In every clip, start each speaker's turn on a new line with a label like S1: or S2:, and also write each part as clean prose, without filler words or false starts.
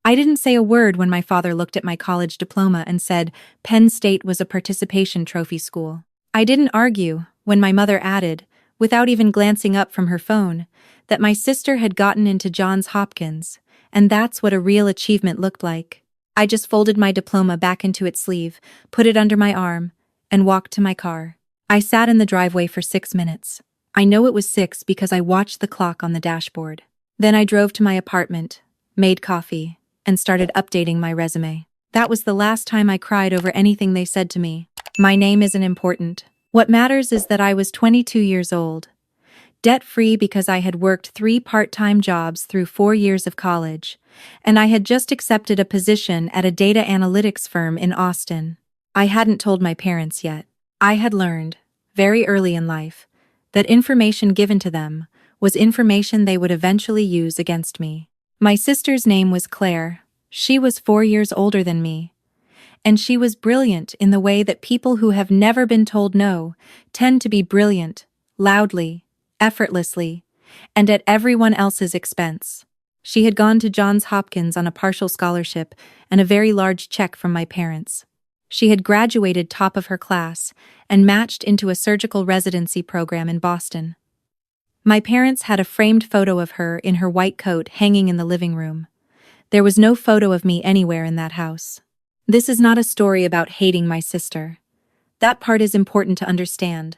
S1: I didn't say a word when my father looked at my college diploma and said Penn State was a participation trophy school. I didn't argue when my mother added, without even glancing up from her phone, that my sister had gotten into Johns Hopkins, and that's what a real achievement looked like. I just folded my diploma back into its sleeve, put it under my arm, and walked to my car. I sat in the driveway for 6 minutes. I know it was 6 because I watched the clock on the dashboard. Then I drove to my apartment, made coffee, and started updating my resume. That was the last time I cried over anything they said to me. My name isn't important. What matters is that I was 22 years old, debt-free because I had worked 3 part-time jobs through 4 years of college, and I had just accepted a position at a data analytics firm in Austin. I hadn't told my parents yet. I had learned, very early in life, that information given to them was information they would eventually use against me. My sister's name was Claire. She was 4 years older than me, and she was brilliant in the way that people who have never been told no tend to be brilliant, loudly, effortlessly, and at everyone else's expense. She had gone to Johns Hopkins on a partial scholarship and a very large check from my parents. She had graduated top of her class and matched into a surgical residency program in Boston. My parents had a framed photo of her in her white coat hanging in the living room. There was no photo of me anywhere in that house. This is not a story about hating my sister. That part is important to understand.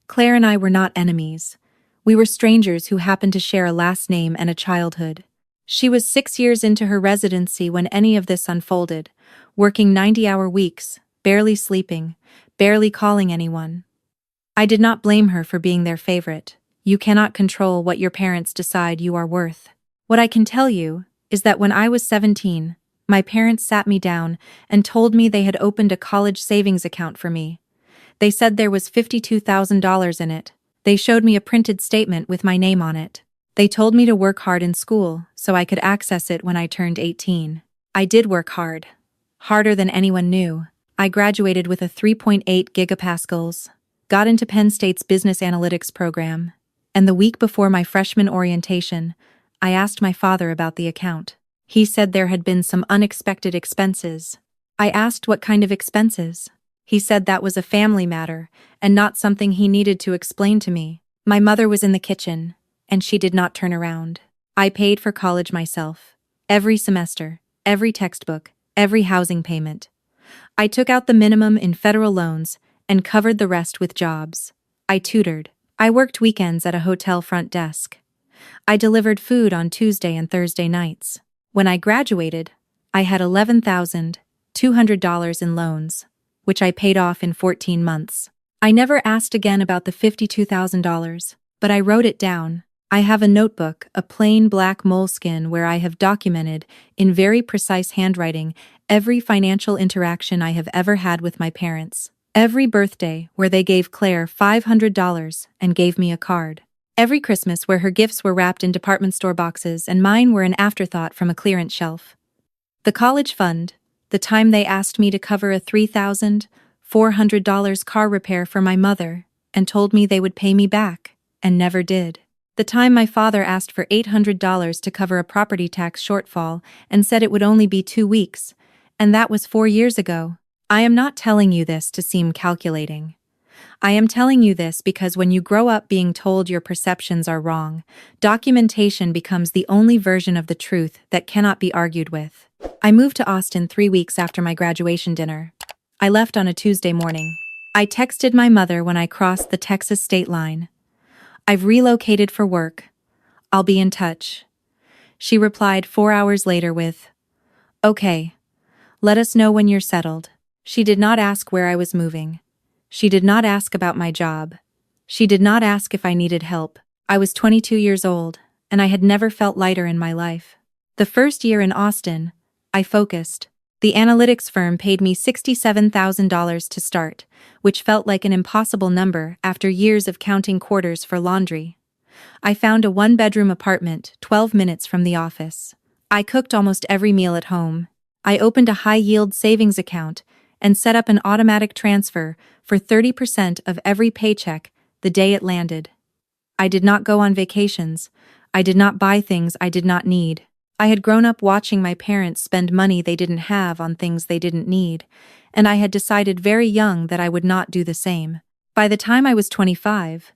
S1: Claire and I were not enemies. We were strangers who happened to share a last name and a childhood. She was 6 years into her residency when any of this unfolded, working 90-hour weeks, barely sleeping, barely calling anyone. I did not blame her for being their favorite. You cannot control what your parents decide you are worth. What I can tell you is that when I was 17, my parents sat me down and told me they had opened a college savings account for me. They said there was $52,000 in it. They showed me a printed statement with my name on it. They told me to work hard in school so I could access it when I turned 18. I did work hard. Harder than anyone knew. I graduated with a 3.8 gigapascals, got into Penn State's business analytics program, and the week before my freshman orientation, I asked my father about the account. He said there had been some unexpected expenses. I asked what kind of expenses. He said that was a family matter and not something he needed to explain to me. My mother was in the kitchen, and she did not turn around. I paid for college myself. Every semester, every textbook, every housing payment. I took out the minimum in federal loans and covered the rest with jobs. I tutored. I worked weekends at a hotel front desk. I delivered food on Tuesday and Thursday nights. When I graduated, I had $11,200 in loans, which I paid off in 14 months. I never asked again about the $52,000, but I wrote it down. I have a notebook, a plain black moleskin, where I have documented, in very precise handwriting, every financial interaction I have ever had with my parents. Every birthday where they gave Claire $500 and gave me a card. Every Christmas where her gifts were wrapped in department store boxes and mine were an afterthought from a clearance shelf. The college fund, the time they asked me to cover a $3,400 car repair for my mother and told me they would pay me back, and never did. The time my father asked for $800 to cover a property tax shortfall and said it would only be 2 weeks, and that was 4 years ago. I am not telling you this to seem calculating. I am telling you this because when you grow up being told your perceptions are wrong, documentation becomes the only version of the truth that cannot be argued with. I moved to Austin 3 weeks after my graduation dinner. I left on a Tuesday morning. I texted my mother when I crossed the Texas state line. I've relocated for work. I'll be in touch. She replied 4 hours later with, "Okay, let us know when you're settled." She did not ask where I was moving. She did not ask about my job. She did not ask if I needed help. I was 22 years old, and I had never felt lighter in my life. The first year in Austin, I focused. The analytics firm paid me $67,000 to start, which felt like an impossible number after years of counting quarters for laundry. I found a 1-bedroom apartment 12 minutes from the office. I cooked almost every meal at home. I opened a high-yield savings account and set up an automatic transfer for 30% of every paycheck the day it landed. I did not go on vacations. I did not buy things I did not need. I had grown up watching my parents spend money they didn't have on things they didn't need, and I had decided very young that I would not do the same. By the time I was 25,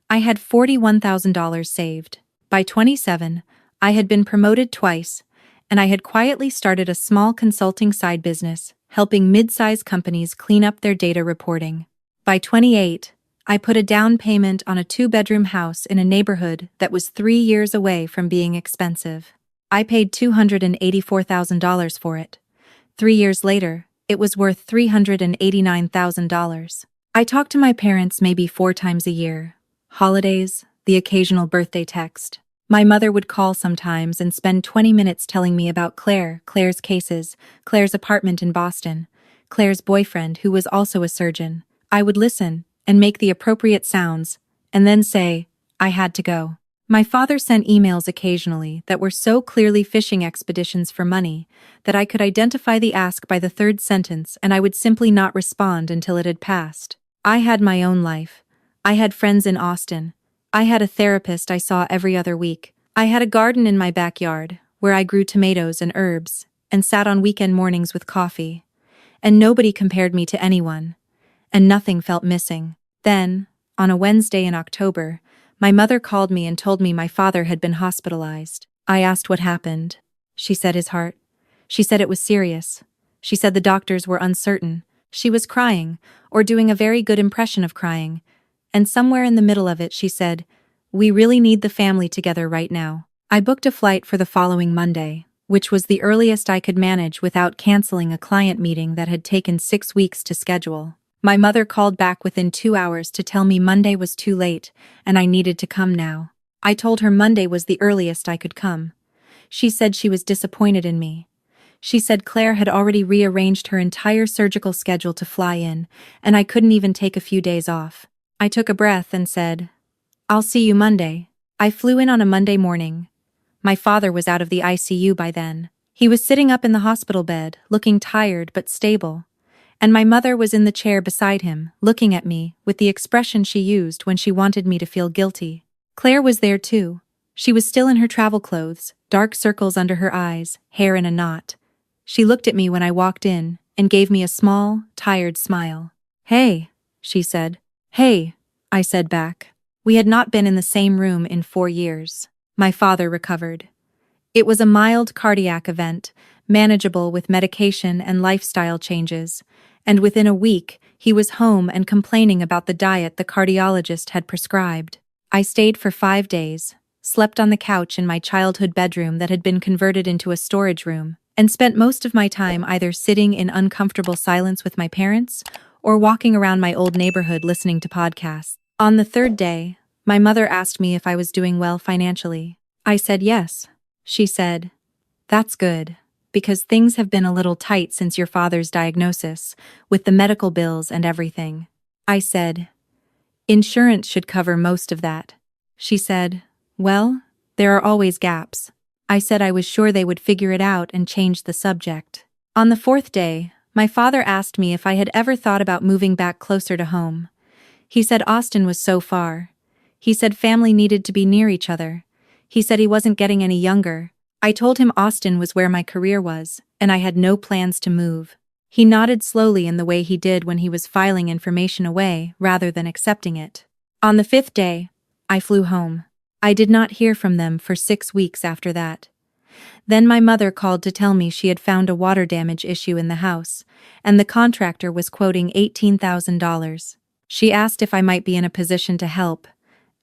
S1: I had $41,000 saved. By 27, I had been promoted twice, and I had quietly started a small consulting side business, helping mid-size companies clean up their data reporting. By 28, I put a down payment on a 2-bedroom house in a neighborhood that was 3 years away from being expensive. I paid $284,000 for it. 3 years later, it was worth $389,000. I talked to my parents maybe 4 times a year. Holidays, the occasional birthday text. My mother would call sometimes and spend 20 minutes telling me about Claire's cases, Claire's apartment in Boston, Claire's boyfriend who was also a surgeon. I would listen and make the appropriate sounds, and then say, I had to go. My father sent emails occasionally that were so clearly fishing expeditions for money that I could identify the ask by the third sentence, and I would simply not respond until it had passed. I had my own life. I had friends in Austin. I had a therapist I saw every other week. I had a garden in my backyard where I grew tomatoes and herbs and sat on weekend mornings with coffee. And nobody compared me to anyone. And nothing felt missing. Then, on a Wednesday in October, my mother called me and told me my father had been hospitalized. I asked what happened. She said his heart. She said it was serious. She said the doctors were uncertain. She was crying, or doing a very good impression of crying. And somewhere in the middle of it she said, we really need the family together right now. I booked a flight for the following Monday, which was the earliest I could manage without canceling a client meeting that had taken 6 weeks to schedule. My mother called back within 2 hours to tell me Monday was too late and I needed to come now. I told her Monday was the earliest I could come. She said she was disappointed in me. She said Claire had already rearranged her entire surgical schedule to fly in, and I couldn't even take a few days off. I took a breath and said, I'll see you Monday. I flew in on a Monday morning. My father was out of the ICU by then. He was sitting up in the hospital bed, looking tired but stable. And my mother was in the chair beside him, looking at me with the expression she used when she wanted me to feel guilty. Claire was there too. She was still in her travel clothes, dark circles under her eyes, hair in a knot. She looked at me when I walked in and gave me a small, tired smile. Hey, she said. Hey, I said back. We had not been in the same room in 4 years. My father recovered. It was a mild cardiac event, manageable with medication and lifestyle changes, and within a week, he was home and complaining about the diet the cardiologist had prescribed. I stayed for 5 days, slept on the couch in my childhood bedroom that had been converted into a storage room, and spent most of my time either sitting in uncomfortable silence with my parents or walking around my old neighborhood listening to podcasts. On the 3rd day, my mother asked me if I was doing well financially. I said yes. She said, That's good, because things have been a little tight since your father's diagnosis, with the medical bills and everything. I said, Insurance should cover most of that. She said, Well, there are always gaps. I said I was sure they would figure it out and change the subject. On the 4th day, my father asked me if I had ever thought about moving back closer to home. He said Austin was so far. He said family needed to be near each other. He said he wasn't getting any younger. I told him Austin was where my career was, and I had no plans to move. He nodded slowly in the way he did when he was filing information away rather than accepting it. On the 5th day, I flew home. I did not hear from them for 6 weeks after that. Then my mother called to tell me she had found a water damage issue in the house, and the contractor was quoting $18,000. She asked if I might be in a position to help,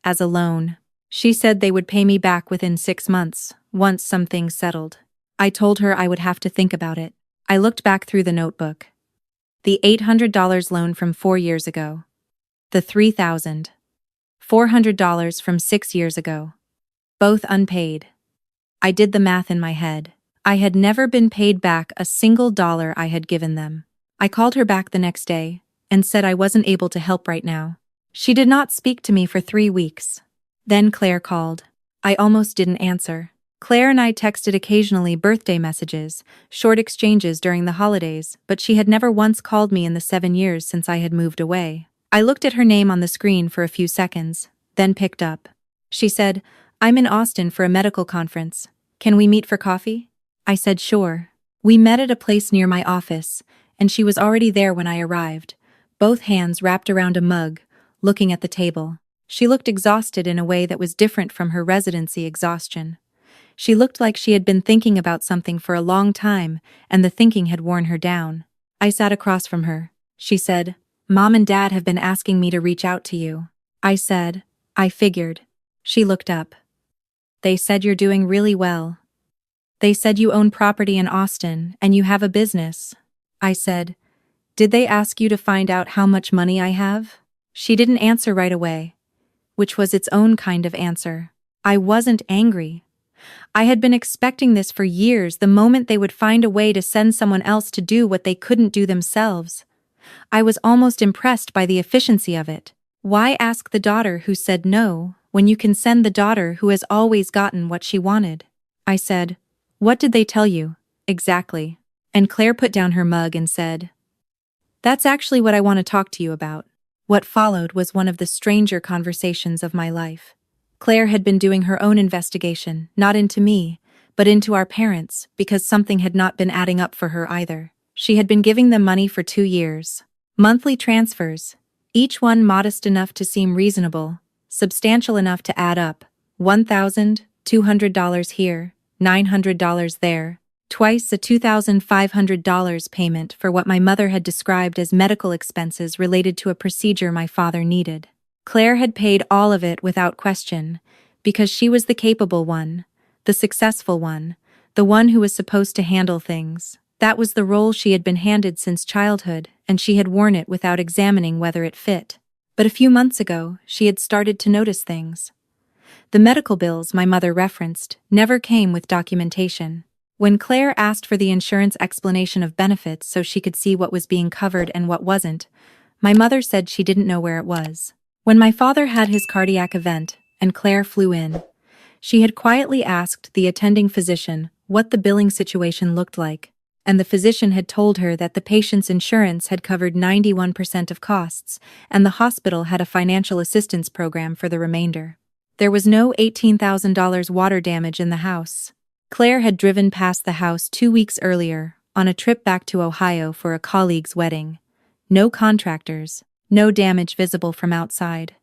S1: as a loan. She said they would pay me back within 6 months, once some things settled. I told her I would have to think about it. I looked back through the notebook. The $800 loan from 4 years ago. The $3,400 from 6 years ago. Both unpaid. I did the math in my head. I had never been paid back a single dollar I had given them. I called her back the next day and said I wasn't able to help right now. She did not speak to me for 3 weeks. Then Claire called. I almost didn't answer. Claire and I texted occasionally birthday messages, short exchanges during the holidays, but she had never once called me in the 7 years since I had moved away. I looked at her name on the screen for a few seconds, then picked up. She said, I'm in Austin for a medical conference. "Can we meet for coffee?" I said sure. We met at a place near my office, and she was already there when I arrived, both hands wrapped around a mug, looking at the table. She looked exhausted in a way that was different from her residency exhaustion. She looked like she had been thinking about something for a long time, and the thinking had worn her down. I sat across from her. She said, "Mom and Dad have been asking me to reach out to you." I said, "I figured." She looked up. "They said you're doing really well. They said you own property in Austin, and you have a business." I said, "Did they ask you to find out how much money I have?" She didn't answer right away, which was its own kind of answer. I wasn't angry. I had been expecting this for years, the moment they would find a way to send someone else to do what they couldn't do themselves. I was almost impressed by the efficiency of it. Why ask the daughter who said no, when you can send the daughter who has always gotten what she wanted? I said, "What did they tell you, exactly?" And Claire put down her mug and said, "That's actually what I want to talk to you about." What followed was one of the stranger conversations of my life. Claire had been doing her own investigation, not into me, but into our parents, because something had not been adding up for her either. She had been giving them money for 2 years. Monthly transfers, each one modest enough to seem reasonable, substantial enough to add up. $1,200 here, $900 there, twice a $2,500 payment for what my mother had described as medical expenses related to a procedure my father needed. Claire had paid all of it without question, because she was the capable one, the successful one, the one who was supposed to handle things. That was the role she had been handed since childhood, and she had worn it without examining whether it fit. But a few months ago, she had started to notice things. The medical bills my mother referenced never came with documentation. When Claire asked for the insurance explanation of benefits so she could see what was being covered and what wasn't, my mother said she didn't know where it was. When my father had his cardiac event, and Claire flew in, she had quietly asked the attending physician what the billing situation looked like, and the physician had told her that the patient's insurance had covered 91% of costs, and the hospital had a financial assistance program for the remainder. There was no $18,000 water damage in the house. Claire had driven past the house 2 weeks earlier, on a trip back to Ohio for a colleague's wedding. No contractors. No damage visible from outside.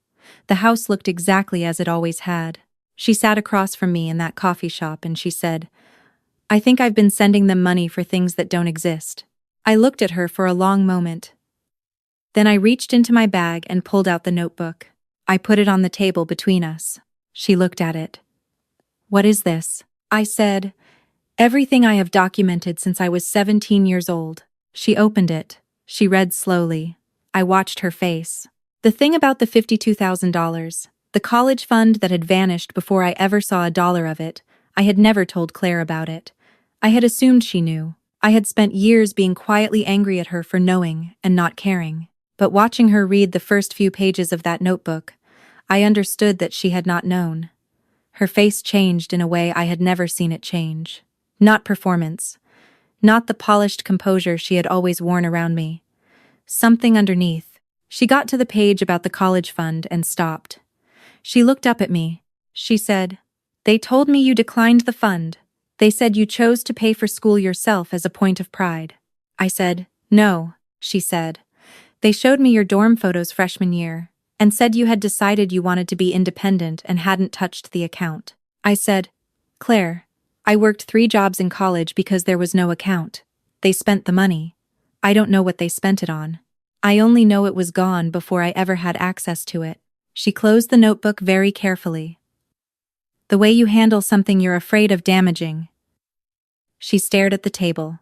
S1: The house looked exactly as it always had. She sat across from me in that coffee shop and she said, "I think I've been sending them money for things that don't exist." I looked at her for a long moment. Then I reached into my bag and pulled out the notebook. I put it on the table between us. She looked at it. "What is this?" I said, "Everything I have documented since I was 17 years old." She opened it. She read slowly. I watched her face. The thing about the $52,000, the college fund that had vanished before I ever saw a dollar of it, I had never told Claire about it. I had assumed she knew. I had spent years being quietly angry at her for knowing and not caring. But watching her read the first few pages of that notebook, I understood that she had not known. Her face changed in a way I had never seen it change. Not performance. Not the polished composure she had always worn around me. Something underneath. She got to the page about the college fund and stopped. She looked up at me. She said, "They told me you declined the fund. They said you chose to pay for school yourself as a point of pride." I said, "No," she said. "They showed me your dorm photos freshman year, and said you had decided you wanted to be independent and hadn't touched the account." I said, "Claire, I worked 3 jobs in college because there was no account. They spent the money. I don't know what they spent it on. I only know it was gone before I ever had access to it." She closed the notebook very carefully. "The way you handle something you're afraid of damaging." She stared at the table.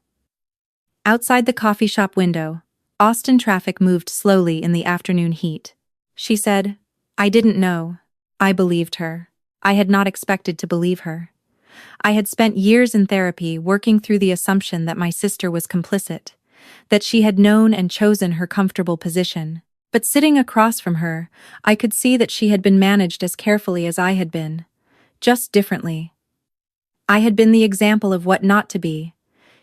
S1: Outside the coffee shop window, Austin traffic moved slowly in the afternoon heat. She said, "I didn't know." I believed her. I had not expected to believe her. I had spent years in therapy working through the assumption that my sister was complicit, that she had known and chosen her comfortable position. But sitting across from her, I could see that she had been managed as carefully as I had been, just differently. I had been the example of what not to be.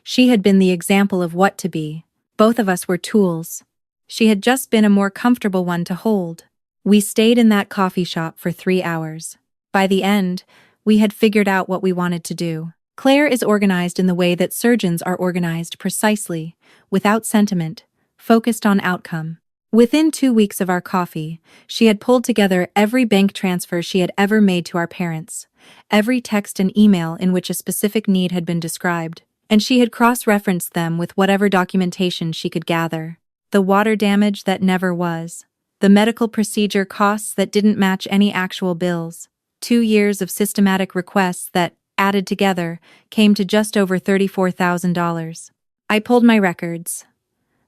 S1: She had been the example of what to be. Both of us were tools. She had just been a more comfortable one to hold. We stayed in that coffee shop for 3 hours. By the end, we had figured out what we wanted to do. Claire is organized in the way that surgeons are organized, precisely, without sentiment, focused on outcome. Within 2 weeks of our coffee, she had pulled together every bank transfer she had ever made to our parents, every text and email in which a specific need had been described, and she had cross-referenced them with whatever documentation she could gather. The water damage that never was. The medical procedure costs that didn't match any actual bills. 2 years of systematic requests that, added together, came to just over $34,000. I pulled my records.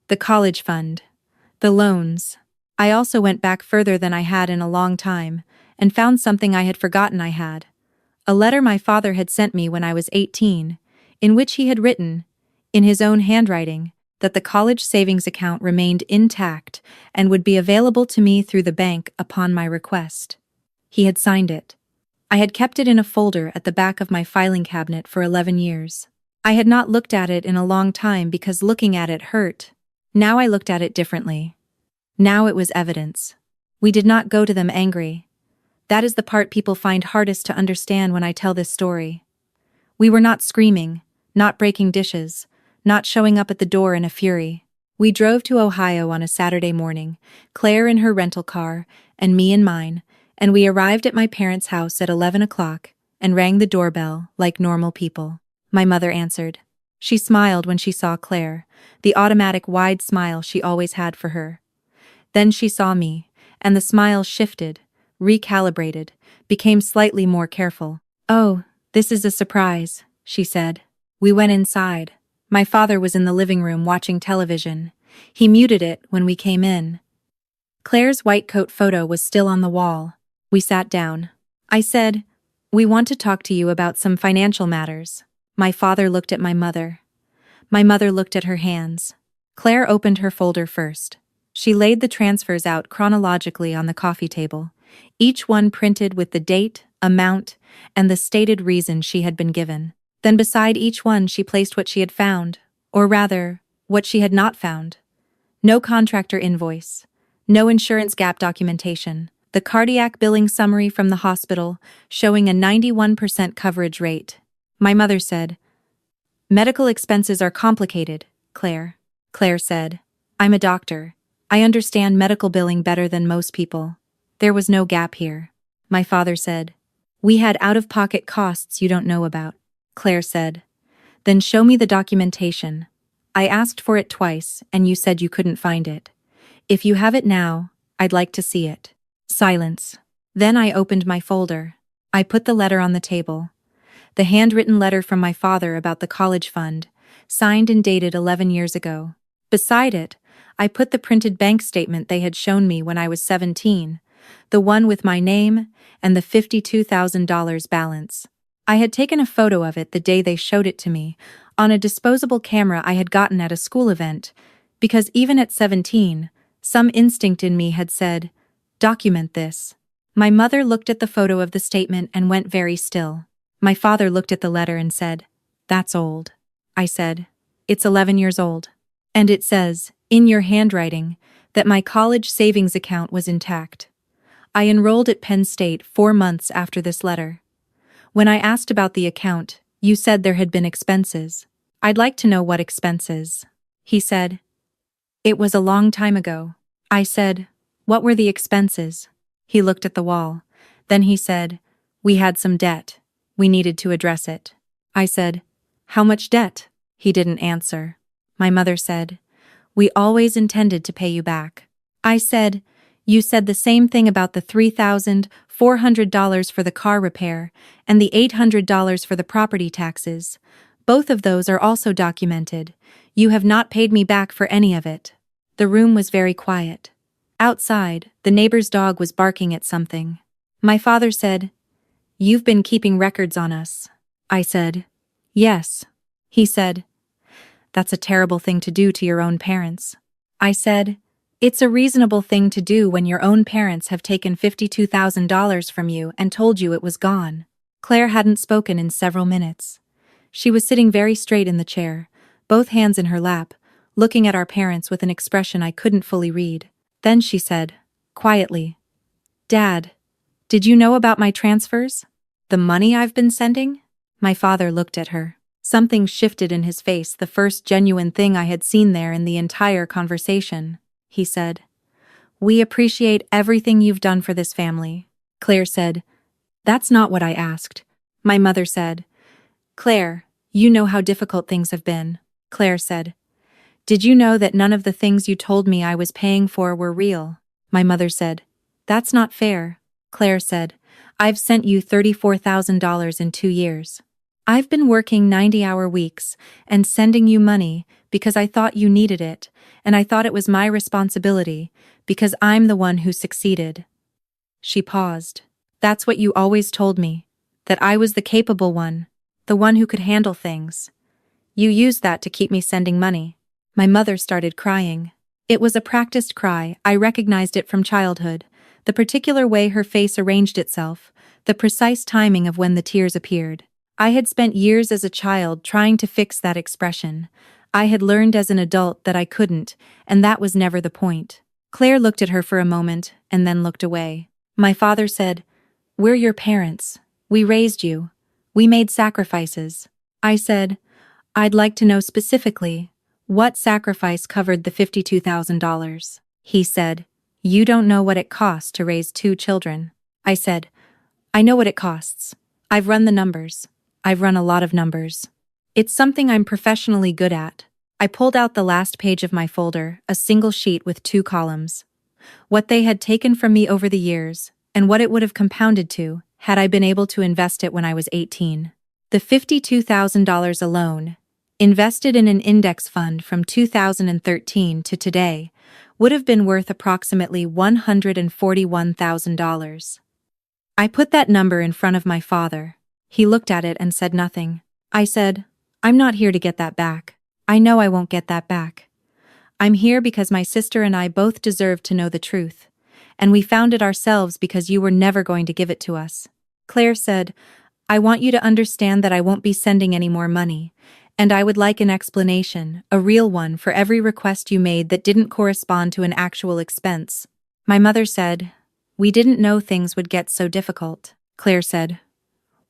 S1: The college fund. The loans. I also went back further than I had in a long time, and found something I had forgotten I had. A letter my father had sent me when I was 18, in which he had written, in his own handwriting, that the college savings account remained intact and would be available to me through the bank upon my request. He had signed it. I had kept it in a folder at the back of my filing cabinet for 11 years. I had not looked at it in a long time because looking at it hurt. Now I looked at it differently. Now it was evidence. We did not go to them angry. That is the part people find hardest to understand when I tell this story. We were not screaming, not breaking dishes, not showing up at the door in a fury. We drove to Ohio on a Saturday morning, Claire in her rental car, and me in mine, and we arrived at my parents' house at 11 o'clock and rang the doorbell like normal people. My mother answered. She smiled when she saw Claire, the automatic wide smile she always had for her. Then she saw me, and the smile shifted, recalibrated, became slightly more careful. "Oh, this is a surprise," she said. We went inside. My father was in the living room watching television. He muted it when we came in. Claire's white coat photo was still on the wall. We sat down. I said, "We want to talk to you about some financial matters." My father looked at my mother. My mother looked at her hands. Claire opened her folder first. She laid the transfers out chronologically on the coffee table, each one printed with the date, amount, and the stated reason she had been given. Then beside each one she placed what she had found, or rather, what she had not found. No contractor invoice. No insurance gap documentation. The cardiac billing summary from the hospital, showing a 91% coverage rate. My mother said, "Medical expenses are complicated, Claire." Claire said, "I'm a doctor. I understand medical billing better than most people. There was no gap here." My father said, "We had out-of-pocket costs you don't know about." Claire said, "Then show me the documentation. I asked for it twice, and you said you couldn't find it. If you have it now, I'd like to see it." Silence. Then I opened my folder. I put the letter on the table. The handwritten letter from my father about the college fund, signed and dated 11 years ago. Beside it, I put the printed bank statement they had shown me when I was 17, the one with my name and the $52,000 balance. I had taken a photo of it the day they showed it to me, on a disposable camera I had gotten at a school event, because even at 17, some instinct in me had said, "Document this." My mother looked at the photo of the statement and went very still. My father looked at the letter and said, "That's old." I said, "It's 11 years old. And it says, in your handwriting, that my college savings account was intact. I enrolled at Penn State 4 months after this letter. When I asked about the account, you said there had been expenses. I'd like to know what expenses." He said, "It was a long time ago." I said, "What were the expenses?" He looked at the wall. Then he said, "We had some debt. We needed to address it." I said, "How much debt?" He didn't answer. My mother said, "We always intended to pay you back." I said, "You said the same thing about the $3,400 for the car repair and the $800 for the property taxes. Both of those are also documented. You have not paid me back for any of it." The room was very quiet. Outside, the neighbor's dog was barking at something. My father said, "You've been keeping records on us." I said, "Yes." He said, "That's a terrible thing to do to your own parents." I said, "It's a reasonable thing to do when your own parents have taken $52,000 from you and told you it was gone." Claire hadn't spoken in several minutes. She was sitting very straight in the chair, both hands in her lap, looking at our parents with an expression I couldn't fully read. Then she said, quietly, "Dad, did you know about my transfers? The money I've been sending?" My father looked at her. Something shifted in his face, the first genuine thing I had seen there in the entire conversation. He said, "We appreciate everything you've done for this family." Claire said, "That's not what I asked." My mother said, "Claire, you know how difficult things have been." Claire said, "Did you know that none of the things you told me I was paying for were real?" My mother said, "That's not fair." Claire said, "I've sent you $34,000 in 2 years. I've been working 90-hour weeks and sending you money because I thought you needed it, and I thought it was my responsibility because I'm the one who succeeded." She paused. "That's what you always told me, that I was the capable one, the one who could handle things. You used that to keep me sending money." My mother started crying. It was a practiced cry. I recognized it from childhood, the particular way her face arranged itself, the precise timing of when the tears appeared. I had spent years as a child trying to fix that expression. I had learned as an adult that I couldn't, and that was never the point. Claire looked at her for a moment and then looked away. My father said, "We're your parents. We raised you. We made sacrifices." I said, "I'd like to know specifically what sacrifice covered the $52,000. He said, "You don't know what it costs to raise 2 children." I said, "I know what it costs. I've run the numbers. I've run a lot of numbers. It's something I'm professionally good at." I pulled out the last page of my folder, a single sheet with 2 columns. What they had taken from me over the years, and what it would have compounded to, had I been able to invest it when I was 18. The $52,000 alone, invested in an index fund from 2013 to today, would have been worth approximately $141,000. I put that number in front of my father. He looked at it and said nothing. I said, "I'm not here to get that back. I know I won't get that back. I'm here because my sister and I both deserve to know the truth, and we found it ourselves because you were never going to give it to us." Claire said, "I want you to understand that I won't be sending any more money, and I would like an explanation, a real one, for every request you made that didn't correspond to an actual expense." My mother said, "We didn't know things would get so difficult." Claire said,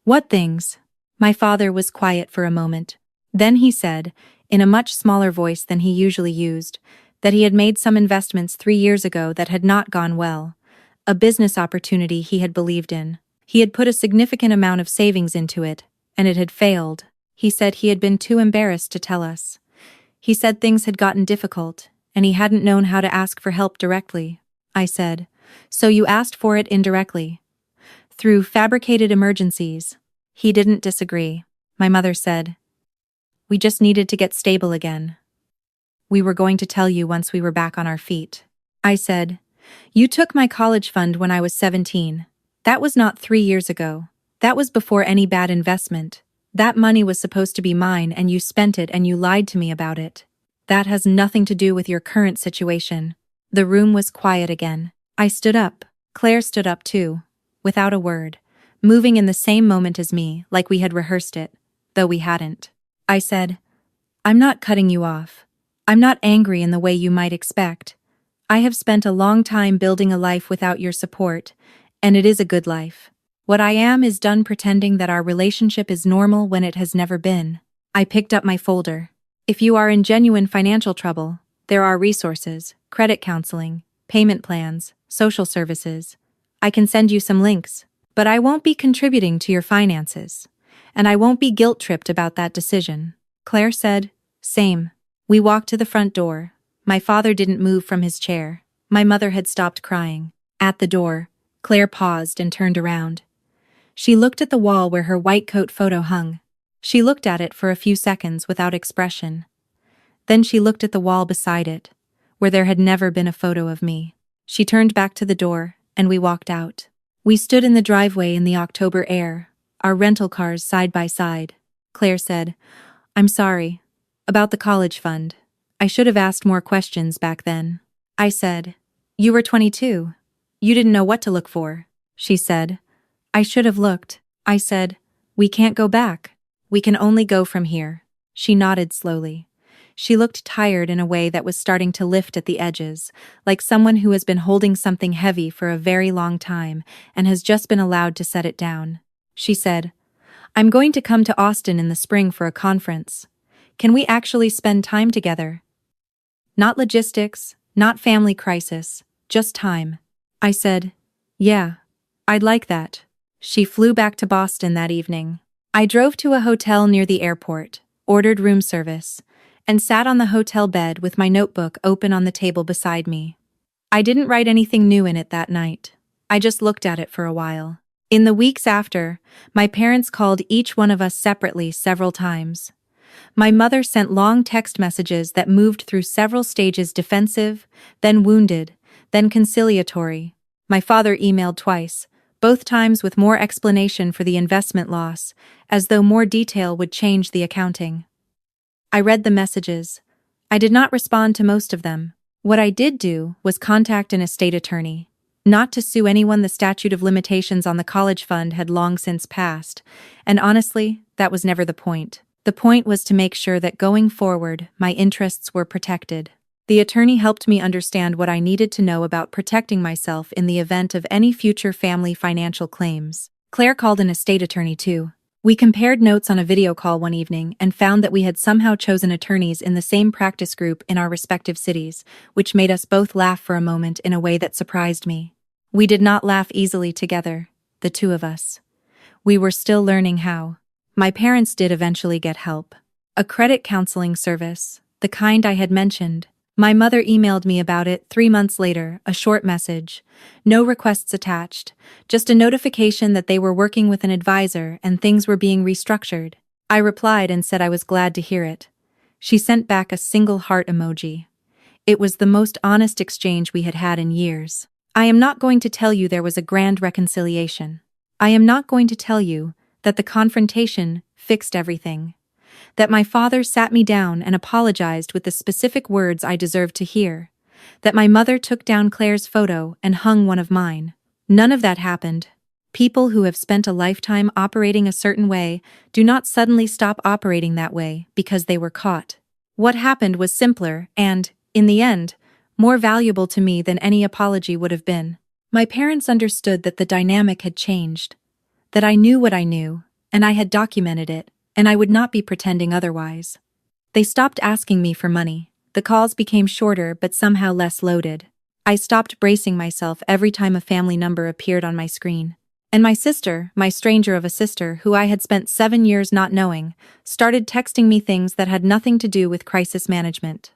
S1: "What things?" My father was quiet for a moment. Then he said, in a much smaller voice than he usually used, that he had made some investments 3 years ago that had not gone well, a business opportunity he had believed in. He had put a significant amount of savings into it, and it had failed. He said he had been too embarrassed to tell us. He said things had gotten difficult, and he hadn't known how to ask for help directly. I said, "So you asked for it indirectly? Through fabricated emergencies?" He didn't disagree. My mother said, "We just needed to get stable again. We were going to tell you once we were back on our feet." I said, "You took my college fund when I was 17. That was not 3 years ago. That was before any bad investment. That money was supposed to be mine and you spent it and you lied to me about it. That has nothing to do with your current situation." The room was quiet again. I stood up. Claire stood up too, without a word, moving in the same moment as me, like we had rehearsed it, though we hadn't. I said, "I'm not cutting you off. I'm not angry in the way you might expect. I have spent a long time building a life without your support, and it is a good life. What I am is done pretending that our relationship is normal when it has never been." I picked up my folder. "If you are in genuine financial trouble, there are resources, credit counseling, payment plans, social services. I can send you some links, but I won't be contributing to your finances. And I won't be guilt-tripped about that decision." Claire said, "Same." We walked to the front door. My father didn't move from his chair. My mother had stopped crying. At the door, Claire paused and turned around. She looked at the wall where her white coat photo hung. She looked at it for a few seconds without expression. Then she looked at the wall beside it, where there had never been a photo of me. She turned back to the door, and we walked out. We stood in the driveway in the October air, our rental cars side by side. Claire said, "I'm sorry. About the college fund. I should have asked more questions back then." I said, "You were 22. You didn't know what to look for." She said, "I should have looked." I said, "We can't go back. We can only go from here." She nodded slowly. She looked tired in a way that was starting to lift at the edges, like someone who has been holding something heavy for a very long time and has just been allowed to set it down. She said, I'm going to come to Austin in the spring for a conference. Can we actually spend time together? Not logistics, not family crisis, just time. I said, yeah, I'd like that. She flew back to Boston that evening. I drove to a hotel near the airport, ordered room service, and sat on the hotel bed with my notebook open on the table beside me. I didn't write anything new in it that night. I just looked at it for a while. In the weeks after, my parents called each one of us separately several times. My mother sent long text messages that moved through several stages: defensive, then wounded, then conciliatory. My father emailed twice, both times with more explanation for the investment loss, as though more detail would change the accounting. I read the messages. I did not respond to most of them. What I did do was contact an estate attorney. Not to sue anyone. The statute of limitations on the college fund had long since passed, and honestly, that was never the point. The point was to make sure that going forward, my interests were protected. The attorney helped me understand what I needed to know about protecting myself in the event of any future family financial claims. Claire called an estate attorney too. We compared notes on a video call one evening and found that we had somehow chosen attorneys in the same practice group in our respective cities, which made us both laugh for a moment in a way that surprised me. We did not laugh easily together, the two of us. We were still learning how. My parents did eventually get help. A credit counseling service, the kind I had mentioned. My mother emailed me about it 3 months later, a short message. No requests attached, just a notification that they were working with an advisor and things were being restructured. I replied and said I was glad to hear it. She sent back a single heart emoji. It was the most honest exchange we had had in years. I am not going to tell you there was a grand reconciliation. I am not going to tell you that the confrontation fixed everything. That my father sat me down and apologized with the specific words I deserved to hear. That my mother took down Claire's photo and hung one of mine. None of that happened. People who have spent a lifetime operating a certain way do not suddenly stop operating that way because they were caught. What happened was simpler and, in the end, more valuable to me than any apology would have been. My parents understood that the dynamic had changed. That I knew what I knew, and I had documented it, and I would not be pretending otherwise. They stopped asking me for money. The calls became shorter but somehow less loaded. I stopped bracing myself every time a family number appeared on my screen. And my sister, my stranger of a sister who I had spent 7 years not knowing, started texting me things that had nothing to do with crisis management.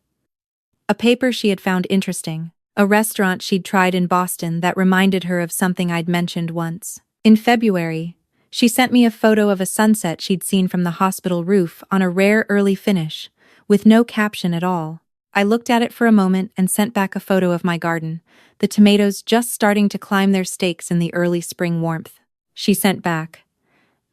S1: A paper she had found interesting, a restaurant she'd tried in Boston that reminded her of something I'd mentioned once. In February, she sent me a photo of a sunset she'd seen from the hospital roof on a rare early finish, with no caption at all. I looked at it for a moment and sent back a photo of my garden, the tomatoes just starting to climb their stakes in the early spring warmth. She sent back,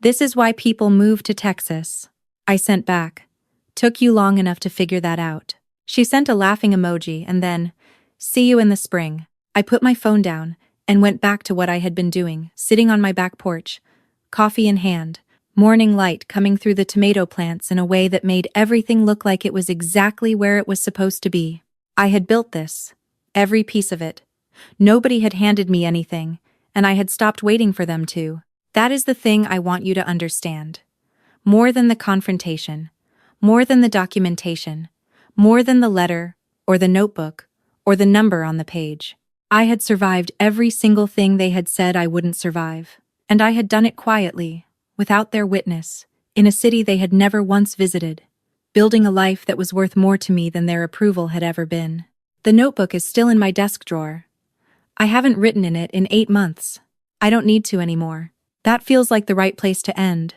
S1: "This is why people move to Texas." I sent back, "Took you long enough to figure that out." She sent a laughing emoji and then, "See you in the spring." I put my phone down and went back to what I had been doing, sitting on my back porch, coffee in hand, morning light coming through the tomato plants in a way that made everything look like it was exactly where it was supposed to be. I had built this, every piece of it. Nobody had handed me anything, and I had stopped waiting for them to. That is the thing I want you to understand. More than the confrontation, more than the documentation, more than the letter, or the notebook, or the number on the page. I had survived every single thing they had said I wouldn't survive. And I had done it quietly, without their witness, in a city they had never once visited, building a life that was worth more to me than their approval had ever been. The notebook is still in my desk drawer. I haven't written in it in 8 months. I don't need to anymore. That feels like the right place to end.